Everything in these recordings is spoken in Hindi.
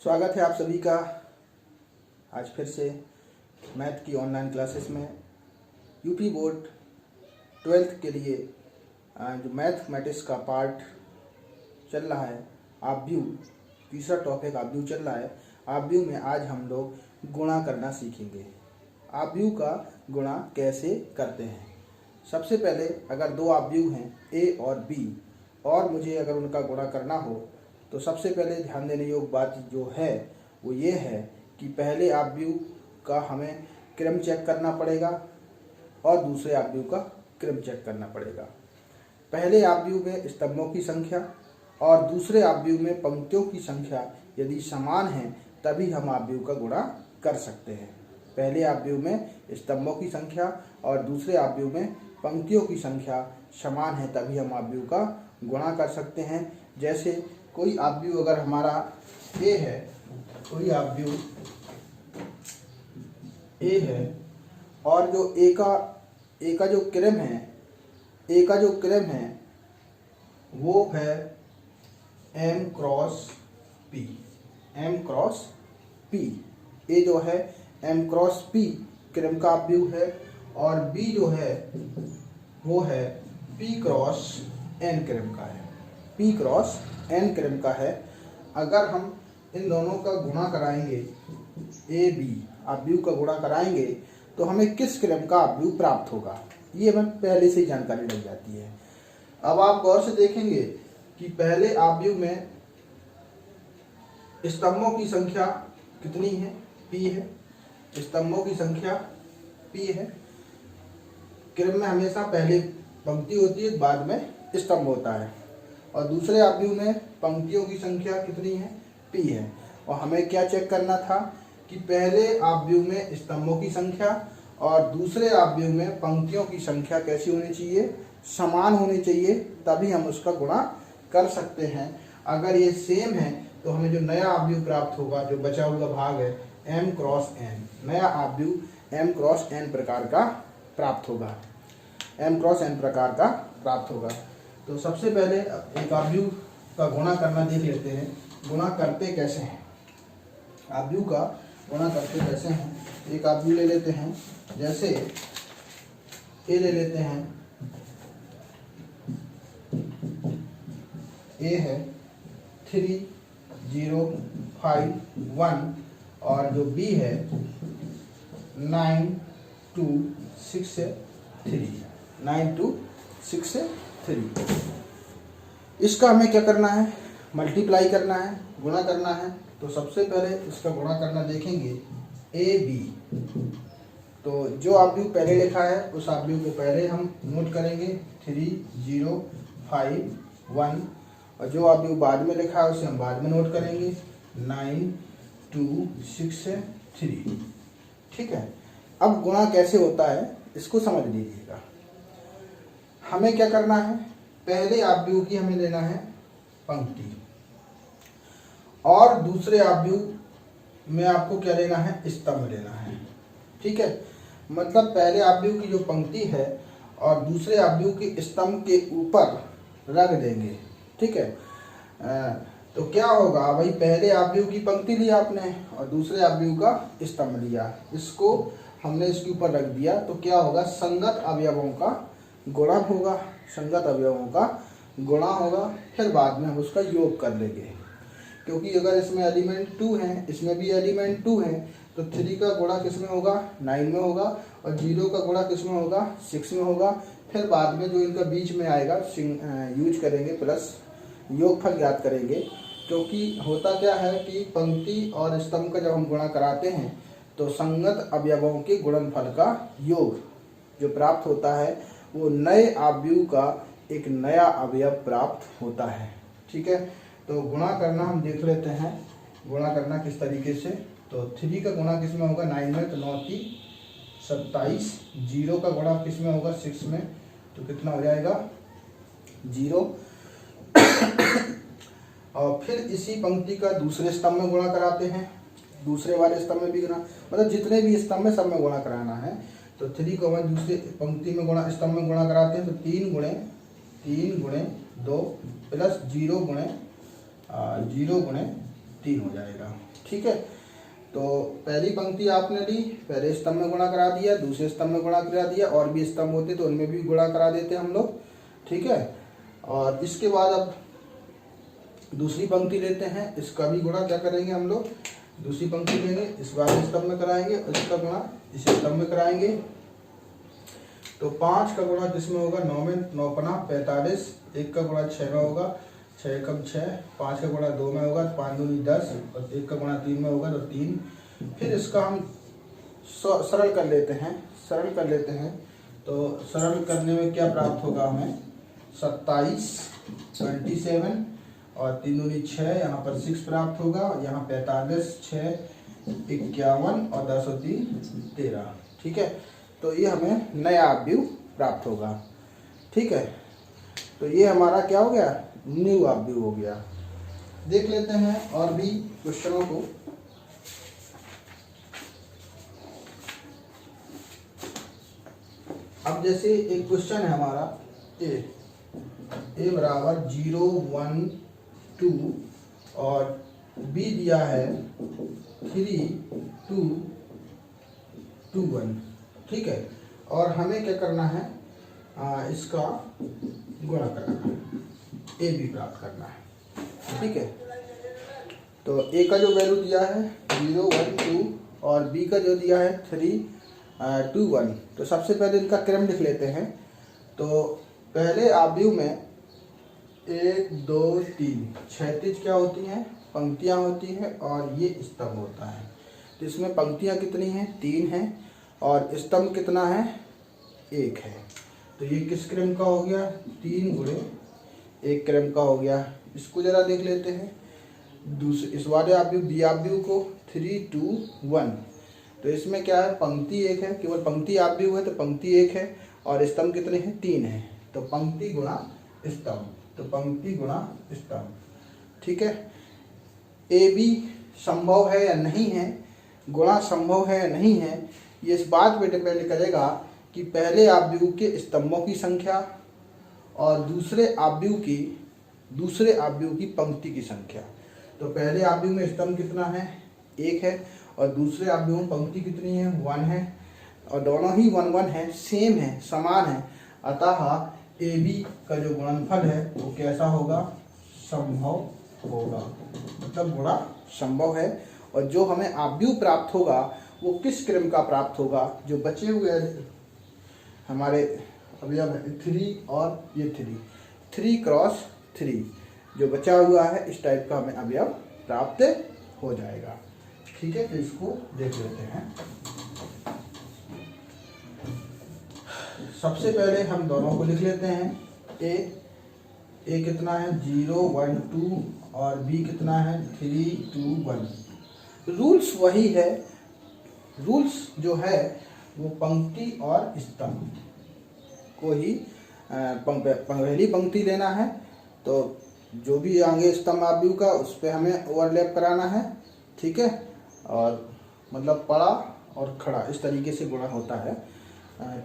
स्वागत है आप सभी का आज फिर से मैथ की ऑनलाइन क्लासेस में। यूपी बोर्ड 12th के लिए जो मैथमेटिक्स का पार्ट चल रहा है, ऑब्व्यू, तीसरा टॉपिक ऑब्व्यू चल रहा है। ऑब्व्यू में आज हम लोग गुणा करना सीखेंगे। ऑब्व्यू का गुणा कैसे करते हैं। सबसे पहले अगर दो ऑब्व्यू हैं ए और बी और मुझे अगर उनका गुणा करना हो तो सबसे पहले ध्यान देने योग्य बात जो है वो ये है कि पहले ऑब्व्यू का हमें क्रम चेक करना पड़ेगा और दूसरे ऑब्व्यू का क्रम चेक करना पड़ेगा। पहले ऑब्व्यू में स्तंभों की संख्या और दूसरे ऑब्व्यू में पंक्तियों की संख्या यदि समान है तभी हम ऑब्व्यू का गुणा कर सकते हैं। पहले ऑब्व्यू में स्तंभों की संख्या और दूसरे ऑब्व्यू में पंक्तियों की संख्या समान है तभी हम ऑब्व्यू का गुणा कर सकते हैं। जैसे कोई ऑब्व्यू अगर हमारा ए है, कोई ऑब्व्यू ए है और जो ए का जो क्रम है वो है m क्रॉस p। ए जो है m क्रॉस p क्रम का ऑब्व्यू है और b जो है वो है p क्रॉस n क्रम का है। p क्रॉस n क्रम का है। अगर हम इन दोनों का गुणा कराएंगे, ए बी ऑब्व्यू का गुणा कराएंगे तो हमें किस क्रम का ऑब्व्यू प्राप्त होगा ये हमें पहले से ही जानकारी लग जाती है। अब आप गौर से देखेंगे कि पहले ऑब्व्यू में स्तंभों की संख्या कितनी है, p है। स्तंभों की संख्या p है। क्रम में हमेशा पहले पंक्ति होती है, बाद में स्तंभ होता है। और दूसरे ऑब्व्यू में पंक्तियों की संख्या कितनी है, p है। और हमें क्या चेक करना था कि पहले ऑब्व्यू में स्तंभों की संख्या और दूसरे ऑब्व्यू में पंक्तियों की संख्या कैसी होनी चाहिए, समान होनी चाहिए, तभी हम उसका गुणा कर सकते हैं। अगर ये सेम है तो हमें जो नया ऑब्व्यू प्राप्त होगा, जो बचा हुआ भाग है m क्रॉस n, नया ऑब्व्यू m क्रॉस n प्रकार का प्राप्त होगा, m क्रॉस n प्रकार का प्राप्त होगा। तो सबसे पहले एक ऑब्व्यू का गुणा करना देख लेते हैं। गुणा करते कैसे हैं, ऑब्व्यू का गुणा करते कैसे हैं। एक ऑब्व्यू ले लेते हैं, जैसे ए ले लेते हैं। ए है 3 0 5 1 और जो बी है 9 2 6 3, 9 2 6 3। इसका हमें क्या करना है, मल्टीप्लाई करना है, गुणा करना है। तो सबसे पहले इसका गुणा करना देखेंगे ए बी। तो जो ऑब्व्यू पहले लिखा है उस ऑब्व्यू को पहले हम नोट करेंगे 3 0 5 1 और जो ऑब्व्यू बाद में लिखा है उसे हम बाद में नोट करेंगे 9 2 6 3। ठीक है। अब गुणा कैसे होता है इसको समझ लीजिएगा। हमें क्या करना है, पहले ऑब्व्यू की हमें लेना है पंक्ति और दूसरे ऑब्व्यू में आपको क्या लेना है, स्तंभ लेना है। ठीक है। मतलब पहले ऑब्व्यू की जो पंक्ति है और दूसरे ऑब्व्यू के स्तंभ के ऊपर रख देंगे। ठीक है। तो क्या होगा भाई, पहले ऑब्व्यू की पंक्ति लिया आपने और दूसरे ऑब्व्यू का स्तंभ लिया, इसको हमने इसके ऊपर रख दिया। तो क्या होगा, संगत अवयवों का गुणा होगा, संगत अवयवों का गुणा होगा। फिर बाद में हम उसका योग कर लेंगे, क्योंकि अगर इसमें एलिमेंट 2 है, इसमें भी एलिमेंट 2 है, तो 3 का गुणा किस में होगा, 9 में होगा और 0 का गुणा किस में होगा, 6 में होगा। फिर बाद में जो इनका बीच में आएगा यूज करेंगे, प्लस योगफल ज्ञात करेंगे। क्योंकि होता क्या है कि पंक्ति और स्तंभ का जब हम गुणा कराते हैं तो संगत अवयवों के गुणनफल का योग जो प्राप्त होता है वो नए ऑब्व्यू का एक नया अवयव प्राप्त होता है। ठीक है। तो गुणा करना हम देख लेते हैं, गुणा करना किस तरीके से। तो 3 का गुणा किस में होगा, 9 में, तो 9 3 27। 0 का गुणा किस में होगा, 6 में, तो कितना हो जाएगा 0। और फिर इसी पंक्ति का दूसरे स्तंभ में गुणा कराते हैं, दूसरे वाले स्तंभ में भी गुणा, मतलब जितने भी स्तंभ में सब में गुणा कराना है। तो 3 को हम दूसरे पंक्ति में गुणा, स्तंभ में गुणा कराते हैं। तो 3 गुणे 2 प्लस 0 गुणे 3 हो जाएगा। ठीक है। तो पहली पंक्ति आपने ली, पहले स्तंभ में गुणा करा दिया, दूसरे स्तंभ में गुणा करा दिया, और भी स्तंभ होते तो उनमें भी गुणा करा देते हम लोग, ठीक है। और इसके बाद अब दूसरी पंक्ति लेते हैं, इसका भी गुणा क्या करेंगे हम लोग, दूसरी पंक्ति लेंगे, इस वाले स्तंभ में कराएंगे और इसका गुणा इस स्तंभ में कराएंगे। तो 5 का गुणा किसमें होगा, 9 में, 9 पना 45, 1 का गुणा 6 में होगा, 6 कम 6, 5 का गुणा 2 में होगा, 5 दूनी 10, और 1 का गुणा 3 में होगा तो 3। फिर इसका हम सरल कर लेते हैं, सरल कर लेते हैं। तो सरल करने में क्या प्राप्त होगा हमें, 27, 27, और 3 दूनी 6, यहाँ पर 6 प्राप्त होगा, यहाँ 45, 6, 51, और 10 और 3 13, ठीक है। तो ये हमें नया अवयव प्राप्त होगा, ठीक है। तो ये हमारा क्या हो गया, न्यू अवयव हो गया। देख लेते हैं और भी क्वेश्चनों को। अब जैसे एक क्वेश्चन है हमारा ए बराबर 0, 1, 2 और बी दिया है 3, 2, 2, 1, ठीक है। और हमें क्या करना है, इसका गुणा करना है, ए बी प्राप्त करना है, ठीक है। तो ए का जो वैल्यू दिया है 0, 1, 2 और बी का जो दिया है 3, 2, 1। तो सबसे पहले इनका क्रम लिख लेते हैं। तो पहले अवयव में 1, 2, 3 क्षैतिज क्या होती हैं, पंक्तियां होती हैं, और ये स्तंभ होता है। तो इसमें पंक्तियां कितनी हैं, 3 हैं, और स्तंभ कितना है, 1 है। तो ये किस क्रम का हो गया, 3 गुणे 1 क्रम का हो गया। इसको जरा देख लेते हैं, दूसरे इस वाले अवयव बी अवयव को 3, 2, 1। तो इसमें क्या है, पंक्ति 1 है, केवल पंक्ति अवयव है तो पंक्ति 1 है, और स्तंभ कितने हैं, 3 है। तो पंक्ति गुणा स्तंभ, तो पंक्ति गुणा स्तंभ, ठीक है। ए बी संभव है या नहीं है, गुणा संभव है या नहीं है, ये इस बात पे डिपेंड करेगा कि पहले अवयव के स्तंभों की संख्या और दूसरे अवयव की पंक्ति की संख्या। तो पहले अवयव में स्तंभ कितना है, 1 है, और दूसरे अवयव में पंक्ति कितनी है, 1 है, और दोनों ही 1, 1 है, सेम है, समान है। अतः ए बी का जो गुणनफल है वो कैसा होगा, संभव होगा, मतलब गुणा संभव है। और जो हमें अवयव प्राप्त होगा वो किस क्रम का प्राप्त होगा, जो बचे हुए हमारे अवयव 3 और ये 3 क्रॉस 3 जो बचा हुआ है, इस टाइप का हमें अवयव प्राप्त हो जाएगा, ठीक है। तो इसको देख लेते हैं। सबसे पहले हम दोनों को लिख लेते हैं। ए कितना है, 0, 1, 2 और बी कितना है, 3, 2, 1। रूल्स वही है, रूल्स जो है वो पंक्ति और स्तंभ को ही पहली पंक्ति लेना है। तो जो भी आगे स्तंभ अवयव का उस पर हमें ओवरलैप कराना है, ठीक है। और मतलब पड़ा और खड़ा इस तरीके से गुणा होता है।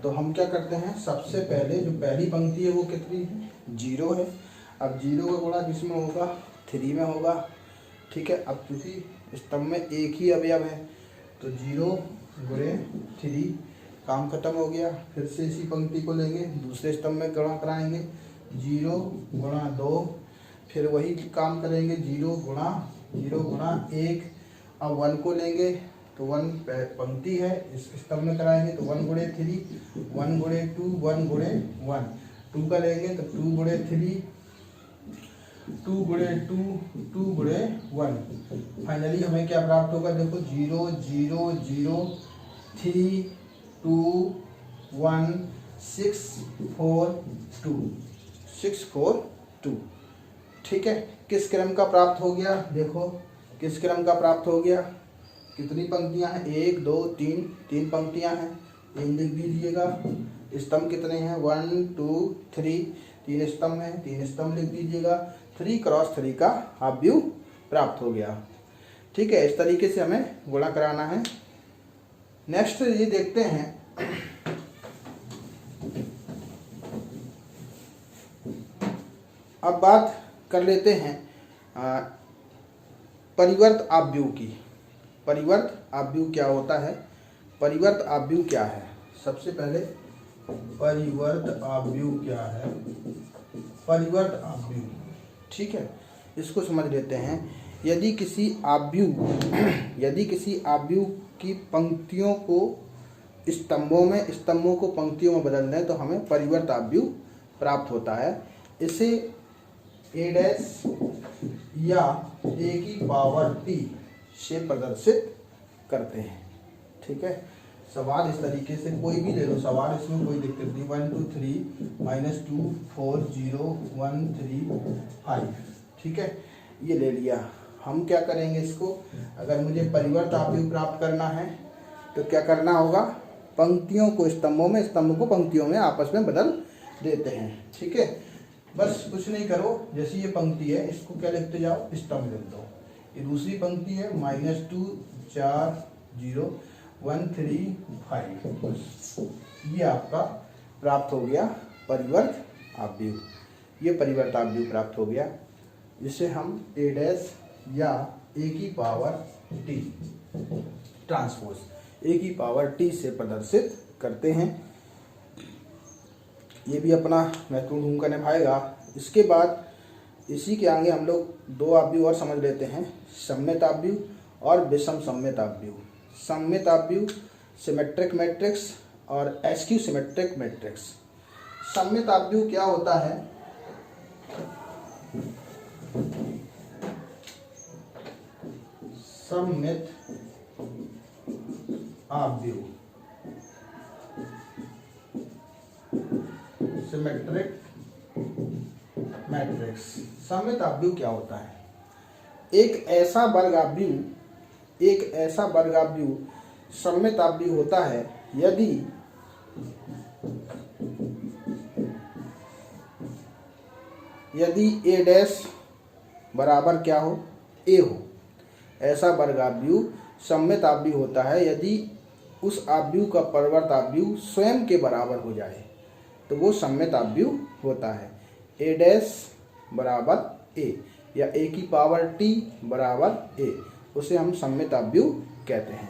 तो हम क्या करते हैं, सबसे पहले जो पहली पंक्ति है वो कितनी है, 0 है। अब 0 का गुणा किसमें होगा, 3 में होगा, ठीक है। अब क्योंकि स्तंभ में एक ही अवयव है तो 0 गुणे 3 काम खत्म हो गया। फिर से इसी पंक्ति को लेंगे, दूसरे स्तंभ में गुणा कराएंगे, 0 गुणा 2, फिर वही काम करेंगे, 0 गुणा 1। अब 1 को लेंगे तो 1 पंक्ति है, इस स्तंभ में कराएंगे तो 1 गुणे 3, 1 गुणे 2, 1 गुणे 1। 2 का लेंगे तो 2 गुणे 3, 2 गुणे 2, 2 गुणे 1। फाइनली हमें क्या प्राप्त होगा, देखो 0, 0, 0, 3, 2, 1, 6, 4, 2, 6, 4, 2, ठीक है। किस क्रम का प्राप्त हो गया, देखो किस क्रम का प्राप्त हो गया। कितनी पंक्तियां हैं, 1, 2, 3 पंक्तियां हैं, 3 लिख दीजिएगा। स्तंभ कितने हैं, 1, 2, 3 3 स्तंभ हैं, 3 स्तंभ लिख दीजिएगा। 3 क्रॉस 3 का अवयव प्राप्त हो गया, ठीक है। इस तरीके से हमें गुणा कराना है। नेक्स्ट ये देखते हैं, अब बात कर लेते हैं परिवर्त अवयव की। परिवर्त आव्यूह क्या होता है, परिवर्त आव्यूह क्या है। सबसे पहले परिवर्त आव्यूह क्या है, परिवर्त आव्यूह, ठीक है, इसको समझ लेते हैं। यदि किसी आव्यूह की पंक्तियों को स्तंभों में, स्तंभों को पंक्तियों में बदल दें तो हमें परिवर्त आव्यूह प्राप्त होता है। इसे a डैश या a की पावर t से प्रदर्शित करते हैं, ठीक है। सवाल इस तरीके से कोई भी ले लो सवाल, इसमें कोई दिक्कत नहीं। 1 2 3 -2 4 0 1 3 5, ठीक है, ये ले लिया। हम क्या करेंगे इसको, अगर मुझे परिवर्त आव्यूह प्राप्त करना है तो क्या करना होगा, पंक्तियों को स्तंभों में, स्तंभ को पंक्तियों में आपस में बदल देते हैं, ठीक है। बस कुछ नहीं करो, जैसी ये पंक्ति है इसको क्या लिखते जाओ, स्तंभ लिख दो। ये दूसरी पंक्ति है -2 4 0 1 3 5, बस ये आपका प्राप्त हो गया परिवर्त आव्यूह। ये परिवर्त आव्यूह प्राप्त हो गया, जिसे हम a डैश या a की पावर t ट्रांसपोज a की पावर t से प्रदर्शित करते हैं। ये भी अपना महत्वपूर्ण भूमिका निभाएगा। इसके बाद इसी के आगे हम लोग दो आव्यूह और समझ लेते हैं, सममित आव्यूह और विषम सममित आव्यूह। सममित आव्यूह सिमेट्रिक मैट्रिक्स और एस्क्यू सिमेट्रिक मैट्रिक्स। सममित आव्यूह क्या होता है, सममित आव्यूह सिमेट्रिक मैट्रिक्स। सममित आव्यूह क्या होता है, एक ऐसा वर्ग आव्यूह सममित आव्यूह होता है यदि a डैश बराबर क्या हो, a हो। ऐसा वर्ग आव्यूह सममित आव्यूह होता है यदि उस आव्यूह का परिवर्त आव्यूह स्वयं के बराबर हो जाए तो वो सममित आव्यूह होता है। a डैश बराबर a या a की पावर t बराबर a, उसे हम सममित आव्यूह कहते हैं।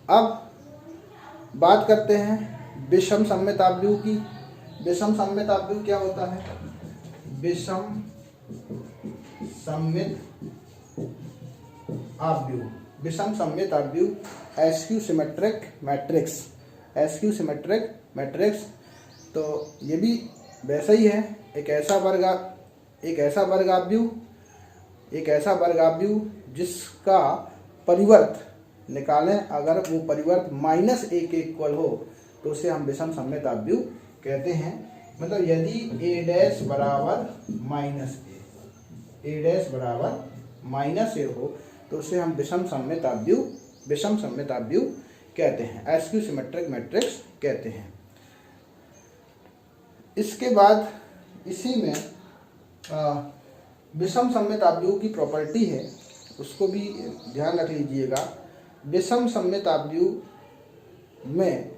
अब बात करते हैं विषम सममित आव्यूह की। विषम सममित आव्यूह क्या होता है, विषम सममित आव्यूह, विषम सममित आव्यूह askew symmetric matrix, askew symmetric matrix. तो ये भी वैसा ही है, एक ऐसा वर्ग आव्यूह जिसका परिवर्त निकालें, अगर वो परिवर्त -a के इक्वल हो तो उसे हम विषम सममित आव्यूह कहते हैं। मतलब यदि a डैश बराबर -a, a डैश बराबर -a हो तो उसे हम विषम सममित आव्यूह कहते हैं, एस्क्यू सिमेट्रिक मैट्रिक्स कहते हैं। इसके बाद इसी में विषम सममित आव्यूह की प्रॉपर्टी है, उसको भी ध्यान रख लीजिएगा। विषम सममित आव्यूह में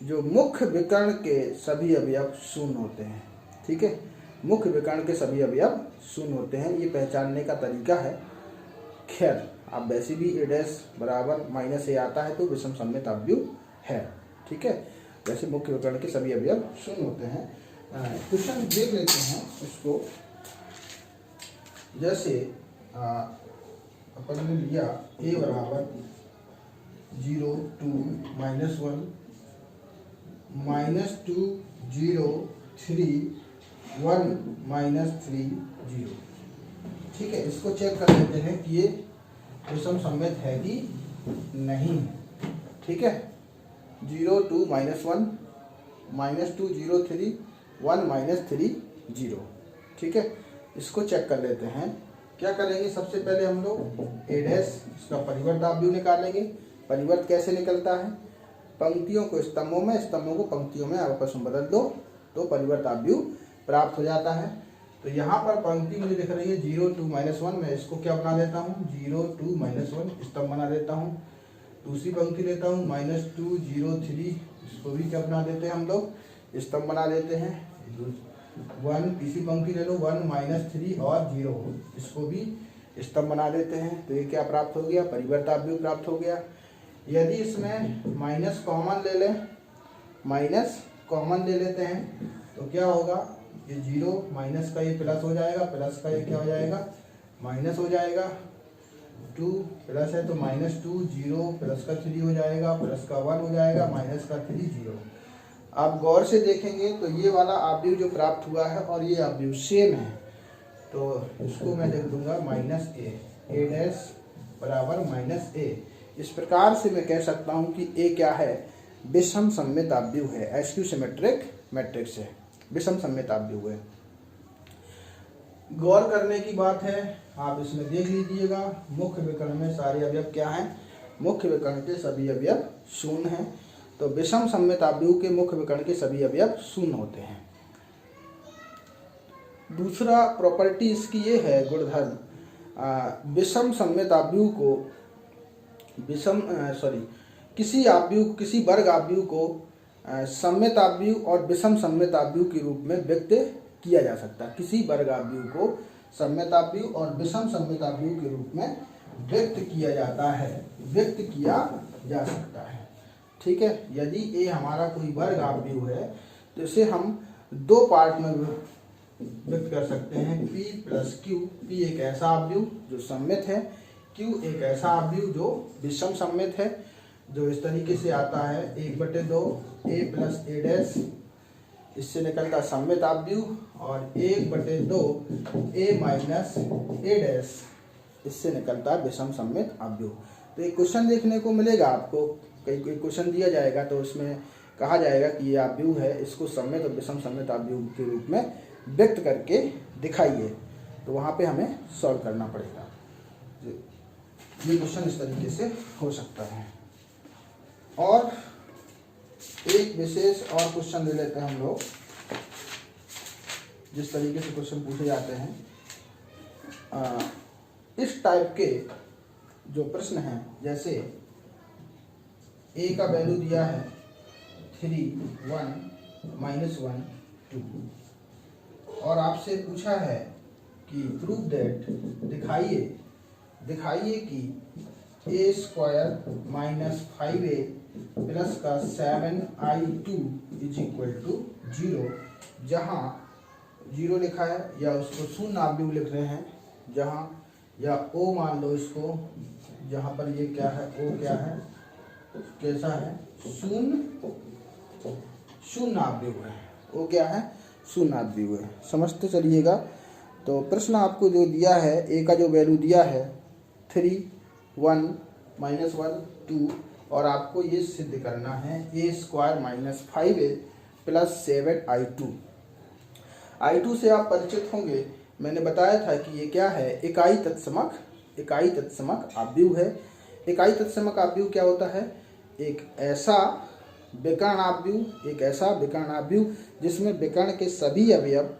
जो मुख्य विकर्ण के सभी अवयव शून्य होते हैं, ठीक है, मुख्य विकर्ण के सभी अवयव शून्य होते हैं, ये पहचानने का तरीका है। खैर आप वैसे भी a डैश बराबर -a आता है तो विषम सममित आव्यूह है, ठीक है। वैसे मुख्य विकर्ण के सभी अवयव शून्य होते हैं। क्वेश्चन देख लेते हैं इसको। जैसे अपन ने लिया a बराबर 0 2 -1 -2 0 3 1 -3 0, ठीक है। इसको चेक कर लेते हैं कि ये विषम सममित है कि नहीं, ठीक है। 0 2 -1 -2 0 3 1 -3 0, ठीक है। इसको चेक कर लेते हैं। क्या करेंगे, सबसे पहले हम लोग a डैश इसका परिवर्त आव्यूह निकालेंगे। परिवर्त कैसे निकलता है, पंक्तियों को स्तंभों में, स्तंभों को पंक्तियों में आपस में बदल दो तो परिवर्त आव्यूह प्राप्त हो जाता है। तो यहाँ पर पंक्ति मुझे दिख रही है 0 2 -1, मैं इसको क्या बना लेता हूँ, 0 2 -1 स्तंभ बना लेता हूँ। दूसरी पंक्ति लेता हूँ -2 0 3, इसको भी क्या बना देते हैं हम लोग, स्तंभ बना लेते हैं। 1 तीसरी पंक्ति ले लो 1 -3 और 0, इसको भी स्तंभ बना देते हैं। तो ये क्या प्राप्त हो गया, परिवर्त अवयव प्राप्त हो गया। यदि इसमें माइनस कॉमन ले लें, माइनस कॉमन ले लेते हैं तो क्या होगा, ये 0 माइनस का ये प्लस हो जाएगा, प्लस का ये क्या हो जाएगा, माइनस हो जाएगा। 2 प्लस है तो -2, 0 प्लस का 3 हो जाएगा, प्लस का 1 हो जाएगा, माइनस का 3 0। आप गौर से देखेंगे तो ये वाला अवयव जो प्राप्त हुआ है और ये अवयव सेम है, तो इसको मैं लिख दूंगा -a डैश बराबर -a। इस प्रकार से मैं कह सकता हूँ कि a क्या है, विषम सममित अवयव है, एसक्यू सिमेट्रिक मैट्रिक्स है, विषम सममित अवयव है। गौर करने की बात है, आप इसमें देख लीजिएगा, मुख्य विकर्ण में सारे अवयव क्या हैं, मुख्य विकर्ण के सभी अवयव शून्य हैं। तो विषम सममित अवयव के मुख्य विकर्ण के सभी अवयव शून्य होते हैं। दूसरा प्रॉपर्टी इसकी ये है, गुणधर्म, विषम सममित अवयव को किसी वर्ग अवयव को सममित अवयव और विषम सममित अवयव के रूप में व्यक्त किया जा सकता है। किसी वर्ग अवयव को सममित अवयव और विषम सममित अवयव के रूप में व्यक्त किया जाता है, व्यक्त किया जा सकता है। ठीक है, यदि ये हमारा कोई वर्ग अवयव है तो इसे हम दो पार्ट में व्यक्त कर सकते हैं, p प्लस क्यू। p एक ऐसा अवयव जो सममित है, q एक ऐसा अवयव जो विषम सममित है, जो इस तरीके से आता है 1/2 a प्लस a डैश, इससे निकलता सममित अवयव, और 1/2 a माइनस a डैश, इससे निकलता है विषम सममित अवयव। तो एक क्वेश्चन देखने को मिलेगा आपको, कई क्वेश्चन दिया जाएगा तो उसमें कहा जाएगा कि ये अवयव है, इसको सममित और विषम सममित अवयव के रूप में व्यक्त करके दिखाइए। तो वहाँ पे हमें सॉल्व करना पड़ेगा। ये क्वेश्चन इस तरीके से हो सकता है। और एक विशेष और क्वेश्चन ले लेते हैं हम लोग, जिस तरीके से क्वेश्चन पूछे जाते हैं, इस टाइप के जो प्रश्न हैं, जैसे a का वैल्यू दिया है 3, 1, -1, 2, और आपसे पूछा है कि प्रूव दैट, दिखाइए कि a² - 5a प्लस का 7i2 = 0, जहाँ 0 लिखा है, या उसको शून्य अवयव लिख रहे हैं जहाँ, या o मान लो इसको, जहाँ पर ये क्या है, o क्या है, कैसा है, शून्य अवयव है, o क्या है, शून्य अवयव है। समझते चलिएगा। तो प्रश्न आपको जो दिया है, a का जो वैल्यू दिया है 3, 1, -1, 2, और आपको ये सिद्ध करना है a² - 5a plus 7i2। i2 से आप परिचित होंगे, मैंने बताया था कि ये क्या है, इकाई तत्समक अवयव है। इकाई तत्समक अवयव क्या होता है, एक ऐसा विकर्ण अवयव जिसमें विकर्ण के सभी अवयव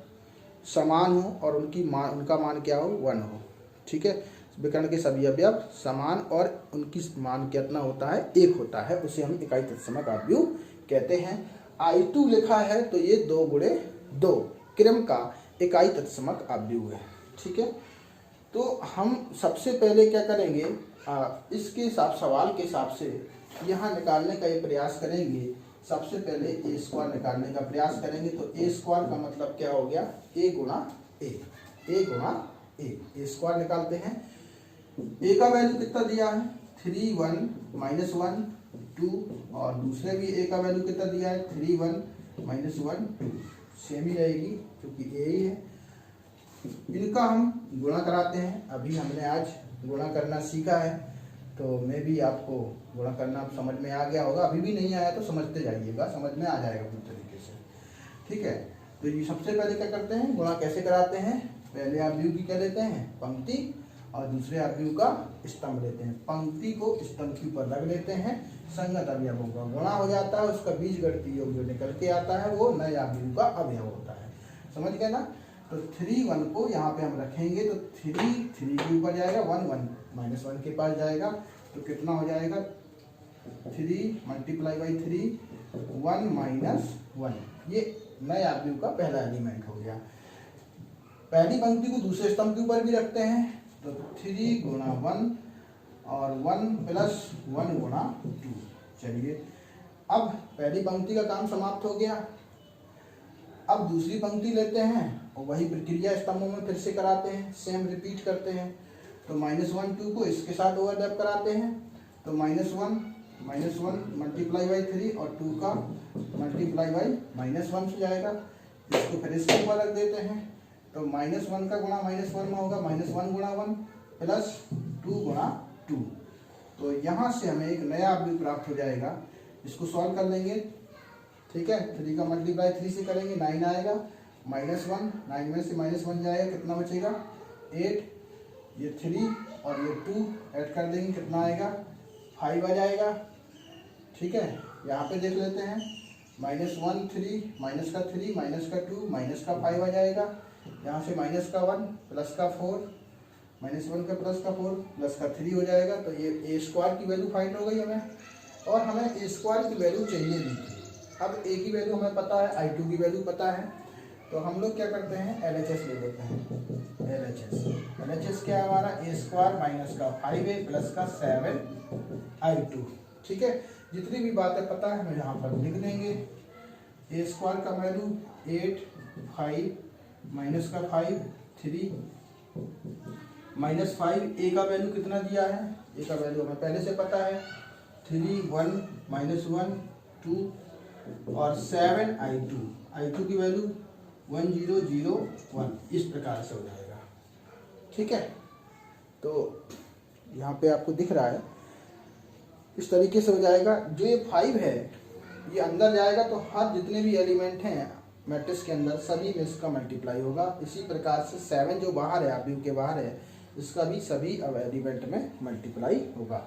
समान हो और उनका मान क्या हो, 1 हो। ठीक है, विकर्ण के सभी अवयव समान और उनकी मान कितना होता है, 1 होता है, उसे हम इकाई तत्समक अवयव कहते हैं। i2 लिखा है तो ये 2 क्रम का इकाई तत्समक अवयव है। ठीक है, तो हम सबसे पहले क्या करेंगे, इसके सवाल के हिसाब से यहाँ निकालने का ये प्रयास करेंगे। सबसे पहले a² निकालने का प्रयास करेंगे। तो a² का मतलब क्या हो गया, a गुणा a² निकालते हैं। a का वैल्यू कितना दिया है, 3, 1, -1, 2, और दूसरे भी a का वैल्यू कितना दिया है, 3, 1, -1, 2, सेम ही रहेगी क्योंकि a ही है। इनका हम गुणा कराते हैं। अभी हमने आज गुणा करना सीखा है, तो मैं भी आपको गुणा करना समझ में आ गया होगा। अभी भी नहीं आया तो समझते जाइएगा, समझ में आ जाएगा पूरी तरीके से। ठीक है, तो ये सबसे पहले क्या करते हैं, गुणा कैसे कराते हैं, पहले अवयव की क्या लेते हैं, पंक्ति, और दूसरे अवयव का स्तंभ लेते हैं। पंक्ति को स्तंभ के ऊपर रख लेते हैं, संगत अवयवों का गुणा हो जाता है, उसका बीजगणितीय योग जो निकल के आता है वो नए अवयव का अवयव होता है। समझ गए ना। तो 3, 1 को यहाँ पे हम रखेंगे तो 3 के ऊपर जाएगा, 1, -1 के पास जाएगा, तो कितना हो जाएगा, 3 × 3, 1 - 1। ये नए अवयव का पहला एलिमेंट हो गया। पहली पंक्ति को दूसरे स्तंभ के ऊपर भी रखते हैं तो 3 गुणा 1 और 1 प्लस 1 गुणा 2। चलिए अब पहली पंक्ति का काम समाप्त हो गया। अब दूसरी पंक्ति लेते हैं और वही प्रक्रिया स्तंभों में फिर से कराते हैं, सेम रिपीट करते हैं। तो -1 2 को इसके साथ ओवरलैप कराते हैं, तो -1 मल्टीप्लाई बाई 3 और 2 का मल्टीप्लाई बाई -1 हो जाएगा। इसको फिर इसके ऊपर रख देते हैं, तो -1 का गुणा -1 में होगा -1 गुणा 1 प्लस 2 गुणा 2। तो यहाँ से हमें एक नया अवयव प्राप्त हो जाएगा। इसको सॉल्व कर लेंगे, ठीक है। 3 का मल्टीप्लाई 3 से करेंगे 9 आएगा, -1 9 में से -1 जाएगा, कितना बचेगा 8, ये 3 और ये 2 ऐड कर देंगे, कितना आएगा 5 आ जाएगा, ठीक है। यहाँ पे देख लेते हैं -1 3 माइनस का 3 माइनस का 2 माइनस का 5 आ जाएगा। यहाँ से माइनस का 1 प्लस का 4 -1 का प्लस का 4 प्लस का 3 हो जाएगा। तो ये ए स्क्वायर की वैल्यू फाइंड हो गई हमें, और हमें ए स्क्वायर की वैल्यू चाहिए भी थी। अब ए की वैल्यू हमें पता है, I2 की वैल्यू पता है, तो हम लोग क्या करते हैं LHS ले लेते हैं। LHS क्या है हमारा, ए स्क्वायर माइनस का 5a प्लस का 7I2, ठीक है। जितनी भी बातें पता है हम यहाँ पर लिख देंगे। ए स्क्वायर का वैल्यू 8 5 माइनस का 5 3 -5, ए का वैल्यू कितना दिया है, ए का वैल्यू हमें पहले से पता है 3 1 -1 2 और 7I2 की वैल्यू 1 0 0 1, इस प्रकार से हो जाएगा, ठीक है। तो यहाँ पे आपको दिख रहा है इस तरीके से हो जाएगा। जो ये 5 है ये अंदर जाएगा तो हर जितने भी एलिमेंट हैं मैट्रिक्स के अंदर सभी में इसका मल्टीप्लाई होगा। इसी प्रकार से 7 जो बाहर है, अवयव के बाहर है, इसका भी सभी एलिमेंट में मल्टीप्लाई होगा,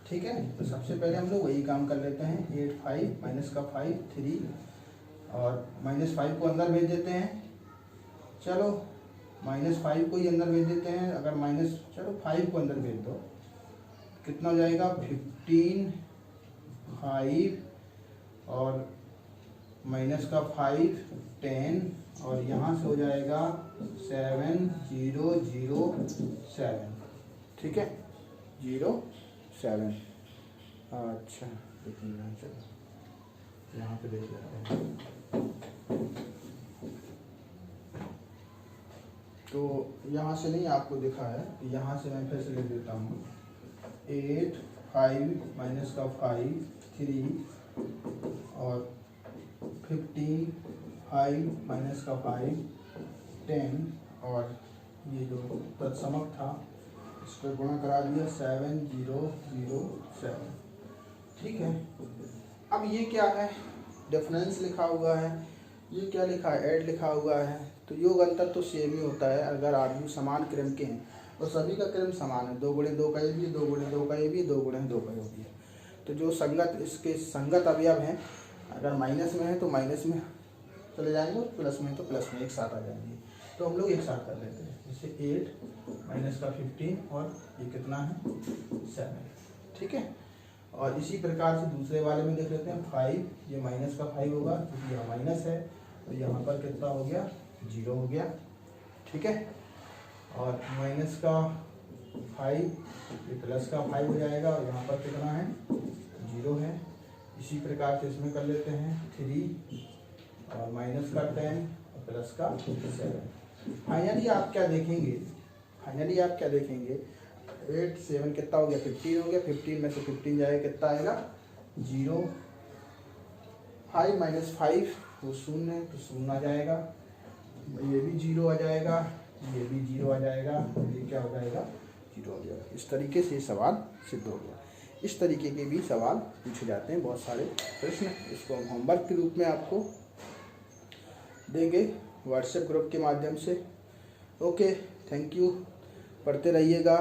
ठीक है। तो सबसे पहले हम लोग वही काम कर लेते हैं। 8 5 माइनस का 5 3 और -5 को अंदर भेज देते हैं। चलो -5 को ही अंदर भेज देते हैं। अगर चलो 5 को अंदर भेज दो, कितना हो जाएगा 15 5 और माइनस का 5 10 और यहाँ से हो जाएगा 7 0 0 7, ठीक है 0 7। अच्छा चलो यहाँ पे देख लेते हैं। तो यहाँ से नहीं आपको दिखा है, यहाँ से मैं फिर से लिख देता हूँ। 8 5 माइनस का 5 3 और 15 5 माइनस का 5 10 और ये जो तत्समक था इस पर गुणा करा दिया 7 0 0 7, ठीक है। अब ये क्या है, डिफरेंस लिखा हुआ है, ये क्या लिखा है, ऐड लिखा हुआ है। तो योग अंतर तो सेम ही होता है। अगर आदमी समान क्रम के हैं और सभी का क्रम समान है, 2 × 2 का ये भी, 2 × 2 का ये भी, 2 × 2 का ये भी है। तो जो संगत इसके संगत अवयव हैं, अगर माइनस में है तो माइनस में चले जाएंगे, प्लस में तो प्लस में एक साथ आ जाएंगे। तो हम लोग एक साथ कर लेते हैं, जैसे 8 माइनस का 15 और ये कितना है 7, ठीक है। और इसी प्रकार से दूसरे वाले में देख लेते हैं। 5 ये माइनस का 5 होगा क्योंकि यहाँ माइनस है, तो यहाँ पर कितना हो गया 0 हो गया, ठीक है। और माइनस का 5 ये प्लस का 5 हो जाएगा और यहाँ पर कितना है 0 है। इसी प्रकार से इसमें कर लेते हैं 3 और माइनस का 10 और प्लस का 7। फाइनली आप क्या देखेंगे 8 7 कितना हो गया 15 हो गया। 15 में से 15 जाएगा कितना आएगा 0। 5 माइनस 5 वो 0 है तो 0 आ जाएगा, ये भी 0 आ जाएगा, ये भी 0 आ जाएगा, ये क्या हो जाएगा 0 हो जाएगा। इस तरीके से सवाल सिद्ध हो गया। इस तरीके के भी सवाल पूछे जाते हैं बहुत सारे प्रश्न। इसको हम होमवर्क के रूप में आपको देंगे व्हाट्सएप ग्रुप के माध्यम से। ओके, थैंक यू, पढ़ते रहिएगा।